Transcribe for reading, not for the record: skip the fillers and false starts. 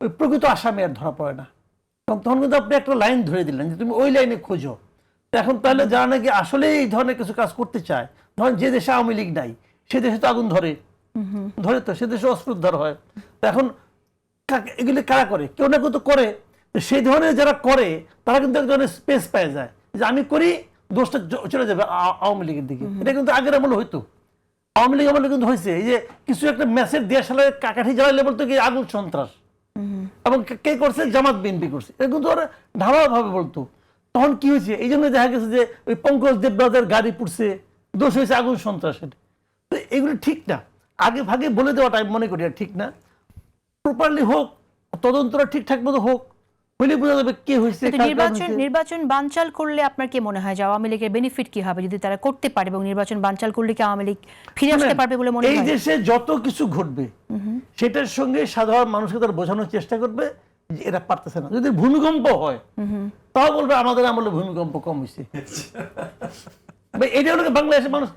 ওই প্রকৃত আসামি আর ধরা পড়ে না। তখন কিন্তু আপনি একটা লাইন ধরে দিলেন যে তুমি ওই লাইনে খোঁজো। এখন তাহলে যারা নাকি আসলে এই ধরনের কিছু কাজ করতে চায়, ধরেন যে দেশে আওয়ামী লীগ নাই সে দেশে তো আগুন ধরে, তো সে দেশে অস্ত্র উদ্ধার হয়। তো এখন এগুলি কারা করে? কেউ না কেউ তো করে। সেই ধরনের যারা করে তারা কিন্তু এক ধরনের স্পেস পেয়ে যায় যে আমি করি, দোষটা চলে যাবে আওয়ামী লীগের দিকে। এটা কিন্তু আগের আমলে হইতো, আওয়ামী লীগ আমলে কিন্তু হয়েছে। এই যে কিছু একটা মেসেজ দেওয়া সালে কাকাঠি জ্বালাইলে বলতো কি আগুন সন্ত্রাস, এবং কে করছে? জামাত বিএনপি করছে। এটা কিন্তু ওরা ধারাভাবে বলতো। তখন কি হয়েছে? এই জন্য দেখা গেছে যে ওই পঙ্কজ দেবরাজের গাড়ি পুড়ছে, দোষ হয়েছে আগুন সন্ত্রাসের। তো এগুলো ঠিক না, আগে ভাগে বলে দেওয়াটা আমি মনে করি ঠিক না। প্রপারলি হোক, তদন্তটা ঠিকঠাক মতো হোক, হইলে বোঝা যাবে কে হয়েছে। নির্বাচন বানচাল করলে আপনার কি মনে হয় যে আওয়ামী লীগের বেনিফিট কি হবে যদি তারা করতে পারে, এবং নির্বাচন বানচাল করলে কি আওয়ামী লীগ ফিরে আসতে পারবে বলে মনে হয়? এই দেশে যত কিছু ঘটবে সেটার সঙ্গে সাধারণ মানুষকে তারা বোঝানোর চেষ্টা করবে যে এরা পারতেছে না। যদি ভূমিকম্প হয় তাও বলবে আমাদের আমলে ভূমিকম্প কম হয়েছে। এটা হলো বাংলাদেশের মানুষ